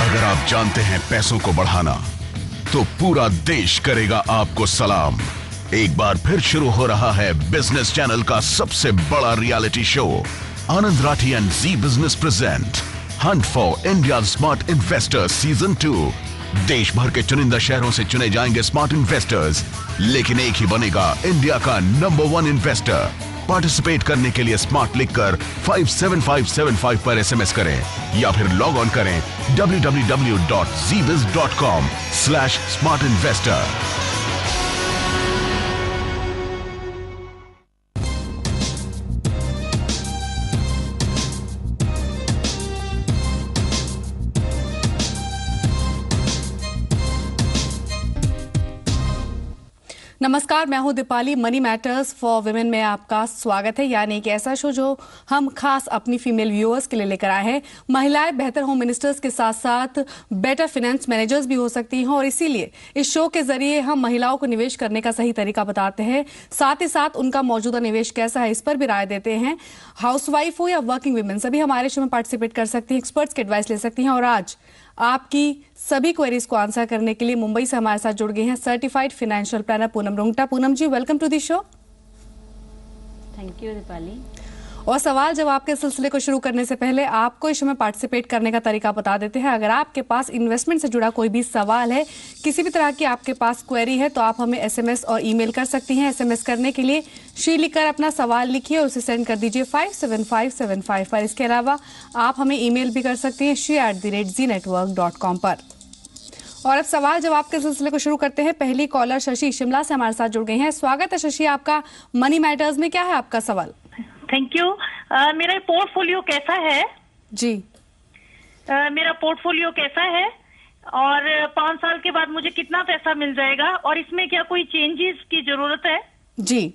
अगर आप जानते हैं पैसों को बढ़ाना, तो पूरा देश करेगा आपको सलाम। एक बार फिर शुरू हो रहा है बिजनेस चैनल का सबसे बड़ा reality show, Anand Rathi and Zee Business present hunt for India smart investors season 2। देश भर के चुनिंदा शहरों से चुने जाएंगे स्मार्ट इन्वेस्टर्स, लेकिन एक ही बनेगा इंडिया का नंबर 1 इन्वेस्टर। पार्टिसिपेट करने के लिए स्मार्ट लिखकर 57575 पर SMS करें या फिर लॉग ऑन करें www.zbiz.com/smartinvestor। नमस्कार, मैं हूं Deepali. Money matters for women में आपका स्वागत है, यानी कि ऐसा शो जो हम खास अपनी फीमेल व्यूअर्स के लिए लेकर आए हैं। महिलाएं बेहतर होम मिनिस्टर्स के साथ साथ बेटर फाइनेंस मैनेजर्स भी हो सकती हैं, और इसीलिए इस शो के जरिए हम महिलाओं को निवेश करने का सही तरीका बताते हैं। साथ ही साथ उनका मौजूदा निवेश कैसा है इस पर भी राय देते हैं। हाउसवाइफ हो या वर्किंग वुमेन, सभी हमारे शो में पार्टिसिपेट कर सकती हैं, एक्सपर्ट्स की एडवाइस ले सकती हैं। और आज आपकी सभी क्वेरीज को आंसर करने के लिए मुंबई से हमारे साथ जुड़ गए हैं certified financial planner Poonam Rungta. Poonam ji, welcome to the show. Thank you Deepali. और सवाल जवाब के सिलसिले को शुरू करने से पहले आपको इस शो में पार्टिसिपेट करने का तरीका बता देते हैं। अगर आपके पास इन्वेस्टमेंट से जुड़ा कोई भी सवाल है, किसी भी तरह की आपके पास क्वेरी है, तो आप हमें SMS और ईमेल कर सकती हैं। SMS करने के लिए श्री लिखकर अपना सवाल लिखिए और उसे सेंड कर दीजिए 57575 पर। इसके अलावा आप हमें ईमेल भी कर सकती हैं shri@znetwork.com पर। और अब सवाल जवाब के सिलसिले को शुरू करते हैं। पहली कॉलर शशि शिमला से हमारे साथ जुड़ गई हैं। स्वागत है शशि आपका मनी मैटर्स में। क्या है आपका सवाल? Thank you. मेरा पोर्टफोलियो कैसा है? जी, मेरा पोर्टफोलियो कैसा है और 5 साल के बाद मुझे कितना पैसा मिल जाएगा, और इसमें क्या कोई चेंजेस की जरूरत है? जी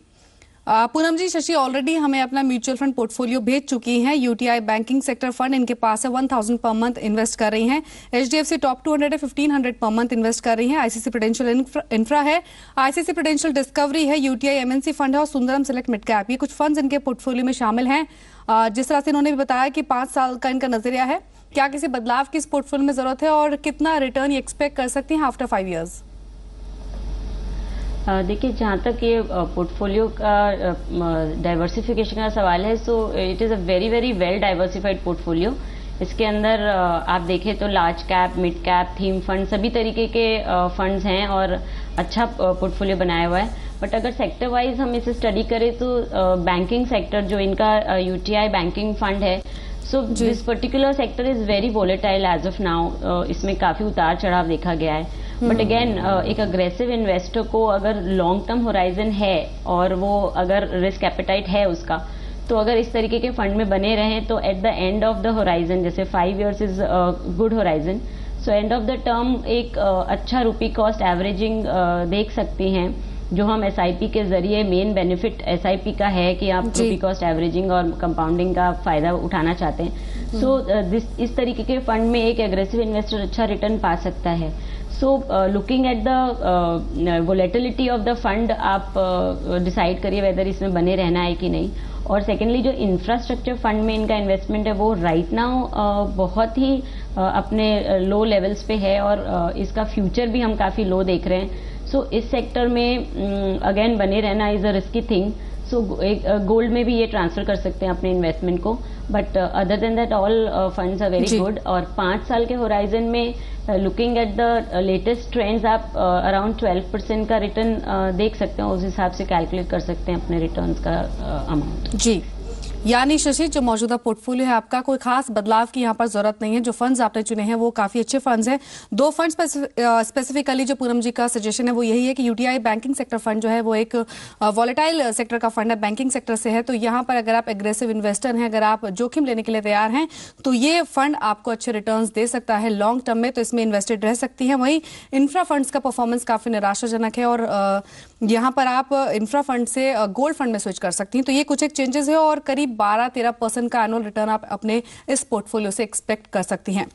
पूनम जी, शशि ऑलरेडी हमें अपना म्यूचुअल फंड पोर्टफोलियो भेज चुकी हैं। UTI बैंकिंग सेक्टर फंड इनके पास है, 1000 पर मंथ इन्वेस्ट कर रही हैं। HDFC टॉप 200 है, 1500 पर मंथ इन्वेस्ट कर रही हैं। ICICI प्रूडेंशियल इंफ्रा है, ICICI प्रूडेंशियल डिस्कवरी है, UTI MNC फंड है और सुंदरम सेलेक्ट मिड कैप। ये कुछ फंड्स इनके पोर्टफोलियो में शामिल हैं। जिस तरह से इन्होंने भी बताया कि 5 साल का इनका नजरिया है, क्या किसी बदलाव की इस पोर्टफोलियो में जरूरत है और कितना रिटर्न ये एक्सपेक्ट कर सकती हैं आफ्टर 5 ईयर्स? देखिए, जहाँ तक ये पोर्टफोलियो का डाइवर्सिफिकेशन का सवाल है, so it is a very very well diversified portfolio. इसके अंदर आप देखें तो large cap, mid cap, theme fund, सभी तरीके के फंड्स हैं और अच्छा पोर्टफोलियो बनाया हुआ है। बट अगर सेक्टर वाइज हम इसे स्टडी करें तो बैंकिंग सेक्टर जो इनका UTI बैंकिंग फंड है, so this particular sector is very volatile as of now. इसमें काफी उतार चढ़ाव देखा गया है। बट अगेन एक अग्रेसिव इन्वेस्टर को अगर लॉन्ग टर्म होराइजन है और वो अगर रिस्क एपेटाइट है उसका, तो अगर इस तरीके के फंड में बने रहें तो at the end of the horizon, जैसे 5 years is good horizon, so end of the term एक अच्छा रुपी कॉस्ट एवरेजिंग देख सकती हैं, जो हम SIP के जरिए मेन बेनिफिट SIP का है कि आप रुपी कॉस्ट एवरेजिंग और कंपाउंडिंग का फायदा उठाना चाहते हैं। सो इस तरीके के फंड में एक एग्रेसिव इन्वेस्टर अच्छा रिटर्न पा सकता है। So looking at the volatility of the fund, आप डिसाइड करिए वेदर इसमें बने रहना है कि नहीं। और सेकेंडली, जो इंफ्रास्ट्रक्चर फंड में इनका इन्वेस्टमेंट है वो राइट नाउ बहुत ही अपने लो लेवल्स पे है और इसका फ्यूचर भी हम काफी लो देख रहे हैं। सो इस सेक्टर में अगेन बने रहना is a risky thing. So gold में भी ये ट्रांसफर कर सकते हैं अपने इन्वेस्टमेंट को, but other than that all funds are very good. और 5 साल के होराइजन में looking at the latest trends, आप अराउंड 12% का रिटर्न देख सकते हैं। उस हिसाब से कैलकुलेट कर सकते हैं अपने रिटर्न्स का अमाउंट। जी, यानी शशि, जो मौजूदा पोर्टफोलियो है आपका, कोई खास बदलाव की यहाँ पर जरूरत नहीं है। जो फंड्स आपने चुने हैं वो काफी अच्छे फंड्स हैं। 2 फंड स्पेसिफिकली जो पूनम जी का सजेशन है वो यही है कि UTI बैंकिंग सेक्टर फंड जो है वो एक वॉलेटाइल सेक्टर का फंड है, बैंकिंग सेक्टर से है। तो यहाँ पर अगर आप एग्रेसिव इन्वेस्टर हैं, अगर आप जोखिम लेने के लिए तैयार हैं, तो ये फंड आपको अच्छे रिटर्न्स दे सकता है लॉन्ग टर्म में, तो इसमें इन्वेस्टेड रह सकती हैं। वहीं इंफ्रा फंड्स का परफॉर्मेंस काफी निराशाजनक है और यहाँ पर आप इंफ्रा फंड से गोल्ड फंड में स्विच कर सकती हैं। तो ये कुछ एक चेंजेस है और करीब 12-13% का एनुअल रिटर्न आप अपने इस पोर्टफोलियो से एक्सपेक्ट कर सकती हैं।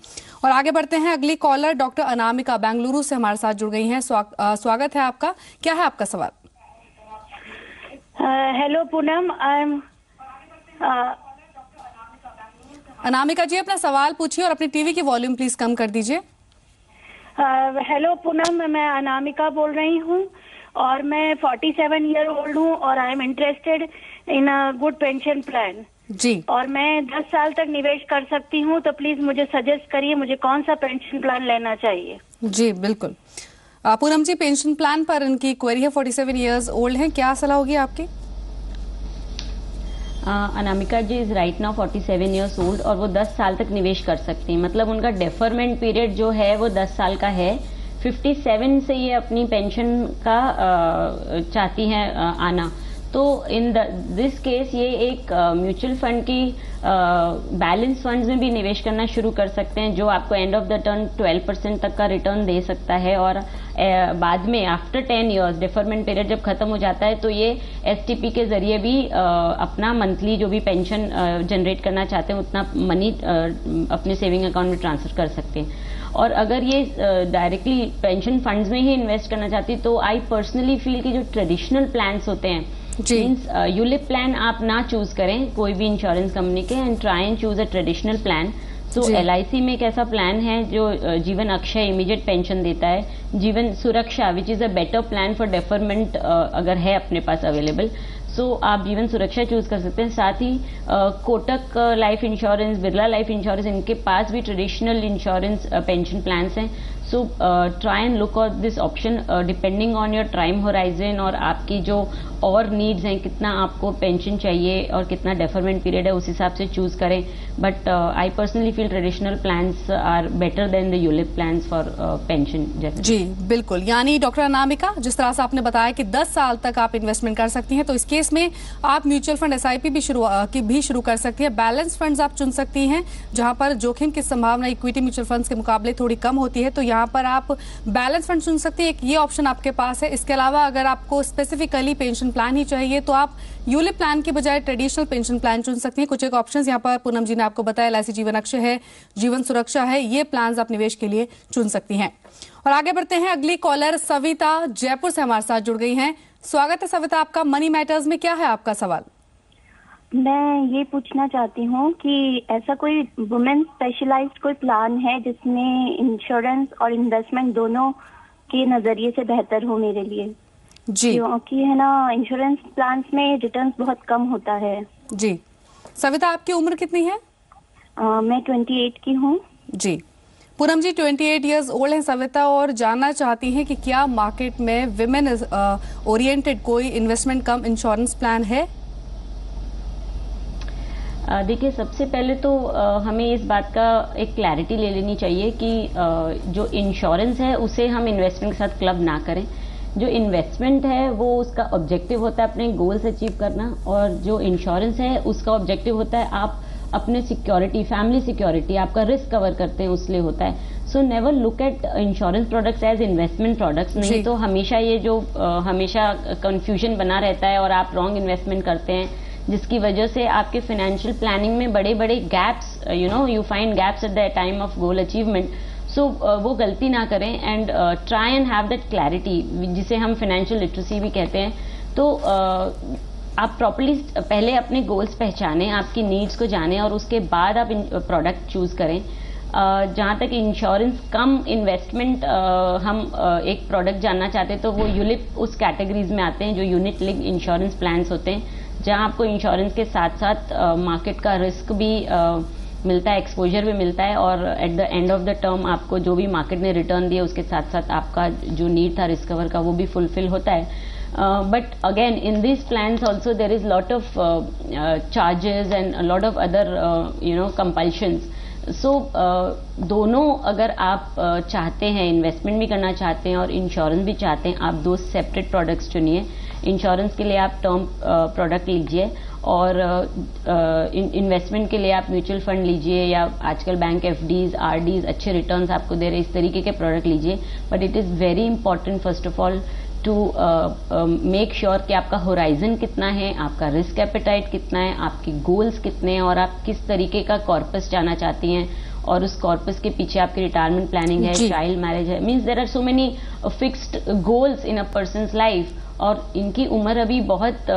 और आगे बढ़ते हैं। अगली कॉलर डॉक्टर अनामिका बेंगलुरु से हमारे साथ जुड़ गई हैं। स्वागत है आपका। क्या है आपका सवाल? Hello Poonam, I am Anamika ji अपना सवाल पूछिए और अपनी टीवी की वॉल्यूम प्लीज कम कर दीजिए। हेलो पूनम, मैं अनामिका बोल रही हूँ और मैं 47 ईयर ओल्ड हूँ और I am interested in a good pension plan जी। और मैं 10 साल तक निवेश कर सकती हूँ, तो प्लीज मुझे सजेस्ट करिए मुझे कौन सा पेंशन प्लान लेना चाहिए। जी बिल्कुल। पूनम जी पेंशन प्लान पर इनकी क्वेरी है, 47 ईयर्स ओल्ड हैं, क्या सलाह होगी आपकी? Anamika ji is right now 47 years old और वो 10 साल तक निवेश कर सकती हैं। मतलब उनका डेफरमेंट पीरियड जो है वो 10 साल का है। 57 से ये अपनी पेंशन का चाहती हैं आना। तो इन दिस केस ये एक म्यूचुअल फंड की बैलेंस फंड्स में भी निवेश करना शुरू कर सकते हैं, जो आपको एंड ऑफ द टर्म 12% तक का रिटर्न दे सकता है। और बाद में आफ्टर 10 इयर्स डेफरमेंट पीरियड जब खत्म हो जाता है तो ये एसटीपी के जरिए भी अपना मंथली जो भी पेंशन जनरेट करना चाहते हैं उतना मनी अपने सेविंग अकाउंट में ट्रांसफर कर सकते हैं। और अगर ये डायरेक्टली पेंशन फंड्स में ही इन्वेस्ट करना चाहती तो आई पर्सनली फील कि जो ट्रेडिशनल प्लान्स होते हैं मीन्स यूलिप प्लान आप ना चूज करें कोई भी इंश्योरेंस कंपनी के, and try and choose a traditional plan. तो LIC में एक ऐसा प्लान है जो जीवन अक्षय इमीडिएट पेंशन देता है, जीवन सुरक्षा which is a better plan for deferment अगर है अपने पास अवेलेबल, सो आप जीवन सुरक्षा चूज कर सकते हैं। साथ ही Kotak life insurance, Birla life insurance, इनके पास भी ट्रेडिशनल इंश्योरेंस पेंशन प्लान्स हैं। So try and look out this option depending on your time horizon और आपकी जो और नीड्स हैं, कितना आपको पेंशन चाहिए और कितना डेफरमेंट पीरियड है, उस हिसाब से चूज करें। But I personally feel traditional plans are better than the ULIP plans for pension. जी बिल्कुल। यानी डॉक्टर अनामिका जिस तरह से आपने बताया कि 10 साल तक आप इन्वेस्टमेंट कर सकती हैं, तो इस केस में आप म्यूचुअल फंड SIP भी शुरू कर सकती है। बैलेंस फंड्स आप चुन सकती हैं जहां पर जोखिम की संभावना इक्विटी म्यूचुअल फंड्स के मुकाबले थोड़ी कम होती है, तो यहाँ पर आप बैलेंस फंड चुन सकती हैं। एक ये ऑप्शन आपके पास है। इसके अलावा अगर आपको स्पेसिफिकली पेंशन प्लान ही चाहिए तो आप यूलिप प्लान की बजाय ट्रेडिशनल पेंशन प्लान चुन सकती हैं। कुछ एक ऑप्शंस यहाँ पर पूनम जी ने आपको बताया, LIC जीवन अक्षय है, जीवन सुरक्षा है, ये प्लान आप निवेश के लिए चुन सकती हैं। और आगे बढ़ते हैं, अगली कॉलर सविता जयपुर से हमारे साथ जुड़ गई हैं। स्वागत है सविता आपका। मनी मैटर्स में क्या है आपका सवाल? मैं ये पूछना चाहती हूँ कि ऐसा कोई वुमेन स्पेशलाइज्ड कोई प्लान है जिसमें इंश्योरेंस और इन्वेस्टमेंट दोनों के नजरिए से बेहतर हो मेरे लिए? जी क्योंकि है ना इंश्योरेंस प्लान्स में रिटर्न्स बहुत कम होता है। जी सविता आपकी उम्र कितनी है? मैं 28 की हूँ। जी पूनम जी 28 इयर्स ओल्ड है सविता और जानना चाहती हैं कि क्या मार्केट में विमेन ओरिएंटेड कोई इन्वेस्टमेंट कम इंश्योरेंस प्लान है? देखिए सबसे पहले तो हमें इस बात का एक क्लैरिटी ले लेनी चाहिए कि जो इंश्योरेंस है उसे हम इन्वेस्टमेंट के साथ क्लब ना करें। जो इन्वेस्टमेंट है वो उसका ऑब्जेक्टिव होता है अपने गोल्स अचीव करना, और जो इंश्योरेंस है उसका ऑब्जेक्टिव होता है आप अपने सिक्योरिटी, फैमिली सिक्योरिटी, आपका रिस्क कवर करते हैं उसलिए होता है। So never look at insurance products as investment products. नहीं तो हमेशा ये जो हमेशा कंफ्यूजन बना रहता है और आप रॉन्ग इन्वेस्टमेंट करते हैं, जिसकी वजह से आपके फाइनेंशियल प्लानिंग में बड़े बड़े gaps, you find gaps at the time of goal achievement. So वो गलती ना करें and try and have that clarity, जिसे हम फाइनेंशियल लिटरेसी भी कहते हैं। तो आप प्रॉपर्ली पहले अपने गोल्स पहचानें, आपकी नीड्स को जानें और उसके बाद आप प्रोडक्ट चूज करें। जहाँ तक इंश्योरेंस कम इन्वेस्टमेंट हम एक प्रोडक्ट जानना चाहते हैं तो वो यूलिप उस कैटेगरीज में आते हैं जो यूनिट लिंक इंश्योरेंस प्लान्स होते हैं, जहाँ आपको इंश्योरेंस के साथ साथ मार्केट का रिस्क भी मिलता है, एक्सपोजर भी मिलता है, और at the end of the term आपको जो भी मार्केट ने रिटर्न दिया उसके साथ साथ आपका जो नीड था रिस्क कवर का वो भी फुलफिल होता है। But again, in these plans also there is lot of charges and a lot of other compulsions. So दोनों अगर आप चाहते हैं, इन्वेस्टमेंट भी करना चाहते हैं और इंश्योरेंस भी चाहते हैं, आप दो सेपरेट प्रोडक्ट्स चुनिए। इंश्योरेंस के लिए आप टर्म प्रोडक्ट लीजिए और इन्वेस्टमेंट के लिए आप म्यूचुअल फंड लीजिए, या आजकल बैंक FDs, RDs अच्छे रिटर्न्स आपको दे रहे, इस तरीके के प्रोडक्ट लीजिए। But it is very important first of all to make sure कि आपका होराइजन कितना है, आपका रिस्क एपेटाइट कितना है, आपके गोल्स कितने हैं और आप किस तरीके का कॉर्पस जाना चाहती हैं, और उस कॉर्पस के पीछे आपकी रिटायरमेंट प्लानिंग है, चाइल्ड मैरिज है। Means there are so many fixed goals in a person's life, और इनकी उम्र अभी बहुत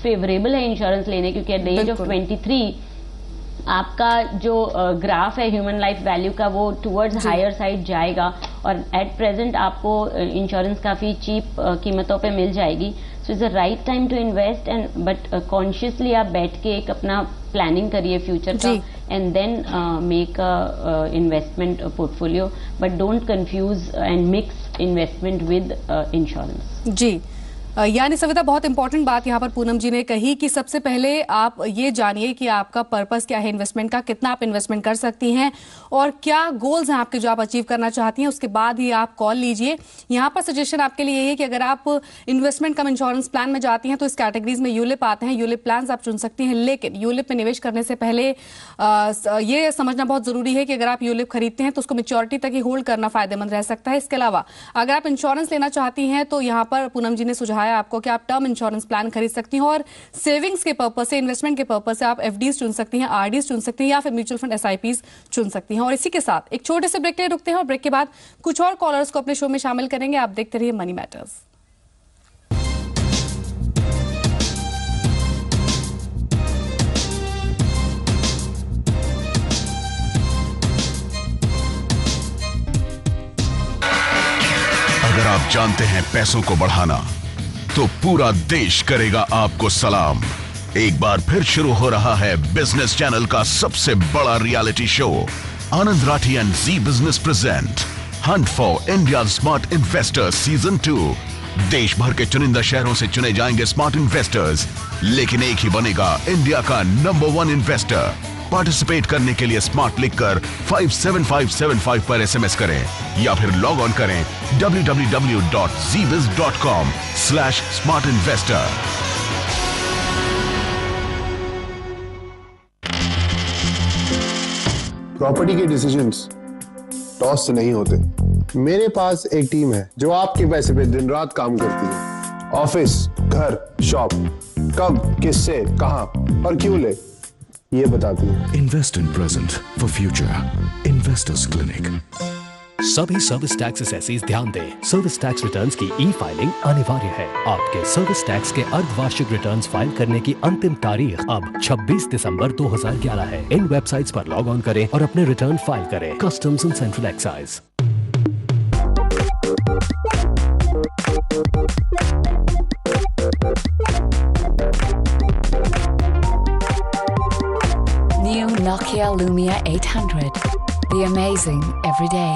फेवरेबल है इंश्योरेंस लेने, क्योंकि एट द एज ऑफ 23 आपका जो ग्राफ है ह्यूमन लाइफ वैल्यू का वो टुवर्ड्स हायर साइड जाएगा और एट प्रेजेंट आपको इंश्योरेंस काफ़ी चीप कीमतों पे मिल जाएगी. So it's the right time to invest and but consciously आप बैठ के एक अपना प्लानिंग करिए फ्यूचर का and then make a investment portfolio, but don't confuse and mix investment with insurance. जी, यानी सविता बहुत इंपॉर्टेंट बात यहाँ पर पूनम जी ने कही कि सबसे पहले आप ये जानिए कि आपका पर्पस क्या है इन्वेस्टमेंट का, कितना आप इन्वेस्टमेंट कर सकती हैं और क्या गोल्स हैं आपके जो आप अचीव करना चाहती हैं, उसके बाद ही आप कॉल लीजिए. यहाँ पर सजेशन आपके लिए ये है कि अगर आप इन्वेस्टमेंट कम इंश्योरेंस प्लान में जाती हैं तो इस कैटेगरीज में यूलिप आते हैं, यूलिप प्लान आप चुन सकती हैं. लेकिन यूलिप में निवेश करने से पहले ये समझना बहुत जरूरी है कि अगर आप यूलिप खरीदते हैं तो उसको मैच्योरिटी तक ही होल्ड करना फायदेमंद रह सकता है. इसके अलावा अगर आप इंश्योरेंस लेना चाहती हैं तो यहाँ पर पूनम जी ने सुझाया आपको कि आप टर्म इंश्योरेंस प्लान खरीद सकती हैं और सेविंग्स के पर्पस से, इन्वेस्टमेंट के पर्पस से आप एफडीज चुन सकती हैं, आरडीज चुन सकती हैं या फिर म्यूचुअल फंड एसआईपीज चुन सकती हैं. और इसी के साथ एक छोटे से ब्रेक के लिए रुकते हैं और ब्रेक के बाद कुछ और कॉलर्स को अपने शो में शामिल करेंगे. आप देखते रहिए मनी मैटर्स. अगर आप जानते हैं पैसों को बढ़ाना तो पूरा देश करेगा आपको सलाम. एक बार फिर शुरू हो रहा है बिजनेस चैनल का सबसे बड़ा reality show. Anand Rathi and Zee Business present hunt for India smart investors season 2. देश भर के चुनिंदा शहरों से चुने जाएंगे स्मार्ट इन्वेस्टर्स, लेकिन एक ही बनेगा इंडिया का नंबर 1 इन्वेस्टर. पार्टिसिपेट करने के लिए स्मार्ट लिखकर 57575 पर एसएमएस करें या फिर लॉग ऑन करें www.zbiz.com/smartinvestor. प्रॉपर्टी के डिसीजंस टॉस से नहीं होते. मेरे पास एक टीम है जो आपके पैसे पे दिन रात काम करती है. ऑफिस, घर, शॉप, कब, किससे, कहां और क्यों ले, ये बताती है. Invest in present for future. Investors clinic. सभी सर्विस टैक्स असेसीज ध्यान दें, सर्विस टैक्स रिटर्न्स की ई फाइलिंग अनिवार्य है. आपके सर्विस टैक्स के अर्धवार्षिक रिटर्न्स फाइल करने की अंतिम तारीख अब 26 दिसंबर 2011 है. इन वेबसाइट्स पर लॉग ऑन करें और अपने रिटर्न फाइल करें. Customs and central excise. New Nokia Lumia 800. The amazing every day.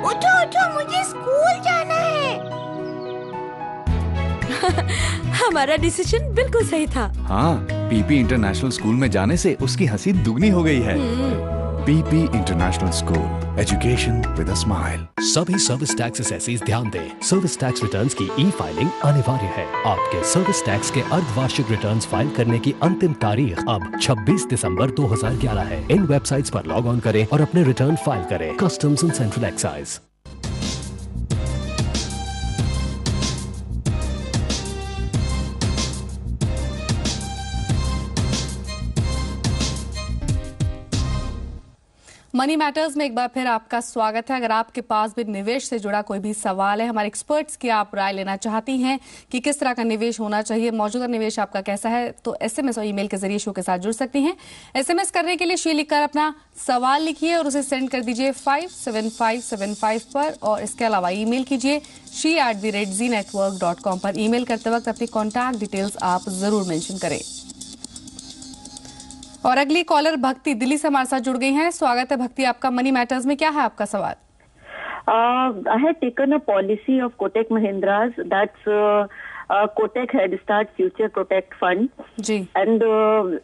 उठो उठो, मुझे स्कूल जाना है. हमारा डिसीजन बिल्कुल सही था. हाँ, पीपी इंटरनेशनल स्कूल में जाने से उसकी हंसी दुगनी हो गई है. PP international school, education with a smile. सभी सर्विस टैक्स असेसीज ध्यान दें, सर्विस टैक्स रिटर्न्स की ई फाइलिंग अनिवार्य है. आपके सर्विस टैक्स के अर्धवार्षिक रिटर्न्स फाइल करने की अंतिम तारीख अब 26 दिसंबर 2011 है. इन वेबसाइट्स पर लॉग ऑन करें और अपने रिटर्न फाइल करें. Customs and central excise. Money matters में एक बार फिर आपका स्वागत है. अगर आपके पास भी निवेश से जुड़ा कोई भी सवाल है, हमारे एक्सपर्ट्स की आप राय लेना चाहती हैं कि किस तरह का निवेश होना चाहिए, मौजूदा निवेश आपका कैसा है, तो एसएमएस और ईमेल के जरिए शो के साथ जुड़ सकती हैं. एसएमएस करने के लिए श्री लिखकर अपना सवाल लिखिए और उसे सेंड कर दीजिए 57575 पर. और इसके अलावा ईमेल कीजिए shri@znetwork.com पर. ईमेल करते वक्त अपनी कॉन्टैक्ट डिटेल्स आप जरूर मेंशन करें. और अगली कॉलर भक्ति दिल्ली से हमारे साथ जुड़ गई हैं. स्वागत है भक्ति आपका मनी मैटर्स में. क्या है आपका सवाल? I had taken a policy of Kotak Mahindra's, that's Kotak Head Start Future Protect Fund. Ji. And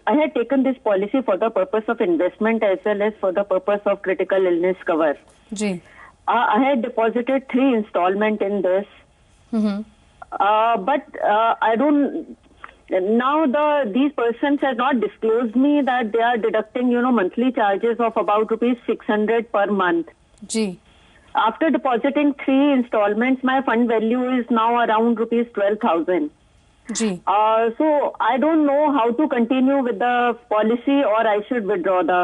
I had taken this policy for the purpose of investment as well as for the purpose of critical illness cover. Ji. I had deposited 3 installment in this. But I don't. Now these persons have not disclosed me that they are deducting, monthly charges of about ₹600 per month. Ji. After depositing 3 installments, my fund value is now around ₹12,000. Ji. So I don't know how to continue with the policy or I should withdraw the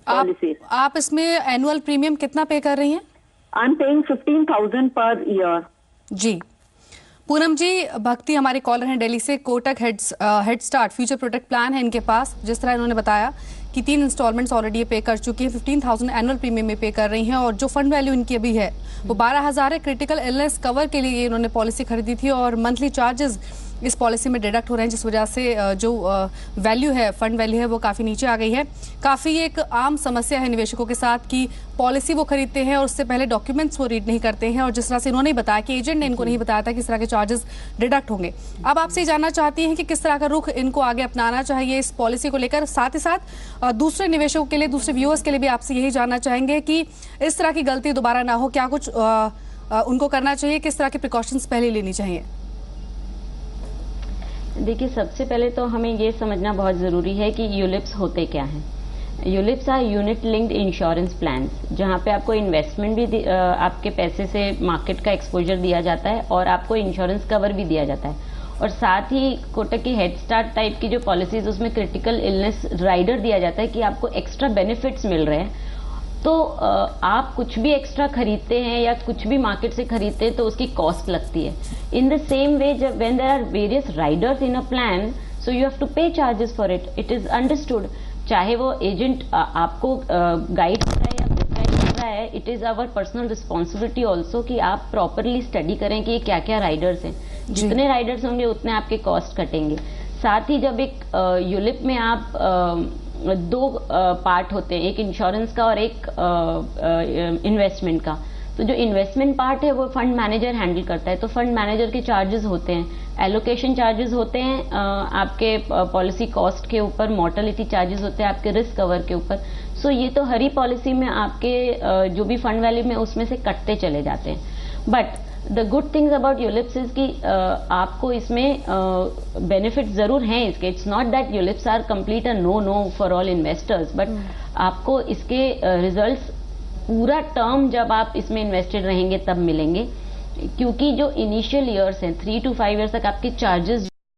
policy. आप इसमें annual premium कितना पे कर रही हैं? I'm paying 15,000 per year. जी. पूनम जी, भक्ति हमारे collar हैं दिल्ली से। Kotak head start future protect plan है इनके पास। जिस तरह इन्होंने बताया कि 3 इंस्टॉलमेंट्स ऑलरेडी ये पे कर चुकी है, 15,000 एनुअल प्रीमियम में पे कर रही हैं और जो फंड वैल्यू इनकी अभी है वो 12,000 है। क्रिटिकल इलनेस कवर के लिए इन्होंने पॉलिसी खरीदी थी और मंथली चार्जेस इस पॉलिसी में डिडक्ट हो रहे हैं, जिस वजह से जो वैल्यू है, फंड वैल्यू है, वो काफ़ी नीचे आ गई है। काफ़ी एक आम समस्या है निवेशकों के साथ कि पॉलिसी वो खरीदते हैं और उससे पहले डॉक्यूमेंट्स वो रीड नहीं करते हैं और जिस तरह से इन्होंने बताया कि एजेंट ने इनको नहीं बताया था किस तरह के चार्जेस डिडक्ट होंगे। अब आपसे जानना चाहती हैं कि किस तरह का रुख इनको आगे अपनाना चाहिए इस पॉलिसी को लेकर। साथ ही साथ दूसरे निवेशकों के लिए, दूसरे व्यूअर्स के लिए भी आपसे यही जानना चाहेंगे कि इस तरह की गलती दोबारा ना हो, क्या कुछ उनको करना चाहिए, किस तरह के प्रिकॉशंस पहले लेनी चाहिए? देखिए, सबसे पहले तो हमें ये समझना बहुत ज़रूरी है कि यूलिप्स होते क्या हैं। ULIPs are unit linked insurance plan, जहाँ पे आपको इन्वेस्टमेंट भी आपके पैसे से मार्केट का एक्सपोजर दिया जाता है और आपको इंश्योरेंस कवर भी दिया जाता है। और साथ ही कोटक की हेड स्टार्ट टाइप की जो पॉलिसीज, उसमें क्रिटिकल इलनेस राइडर दिया जाता है कि आपको एक्स्ट्रा बेनिफिट्स मिल रहे हैं। तो आप कुछ भी एक्स्ट्रा खरीदते हैं या कुछ भी मार्केट से खरीदते हैं तो उसकी कॉस्ट लगती है। इन द सेम वे, जब when there are various riders in a plan, so you have to pay charges for it. It is understood. चाहे वो एजेंट आपको गाइड कर रहा है या गाइड कर रहा है, it is our personal responsibility also कि आप प्रॉपरली स्टडी करें कि ये क्या क्या राइडर्स हैं। जितने राइडर्स होंगे उतने आपके कॉस्ट कटेंगे। साथ ही जब एक यूलिप में आप 2 पार्ट होते हैं, एक इंश्योरेंस का और एक इन्वेस्टमेंट का। तो जो इन्वेस्टमेंट पार्ट है वो फंड मैनेजर हैंडल करता है। तो फंड मैनेजर के चार्जेस होते हैं, एलोकेशन चार्जेस होते हैं आपके पॉलिसी कॉस्ट के ऊपर, मोर्टेलिटी चार्जेस होते हैं आपके रिस्क कवर के ऊपर। सो ये तो हर ही पॉलिसी में आपके जो भी फंड वैल्यू में उसमें से कटते चले जाते हैं। But the good things about ULIPs is कि आपको इसमें बेनिफिट जरूर हैं इसके। It's not that ULIPs are complete a no for all investors, but आपको इसके रिजल्ट्स पूरा टर्म जब आप इसमें इन्वेस्टेड रहेंगे तब मिलेंगे, क्योंकि जो इनिशियल ईयर्स हैं 3 to 5 ईयर्स तक आपके चार्जेस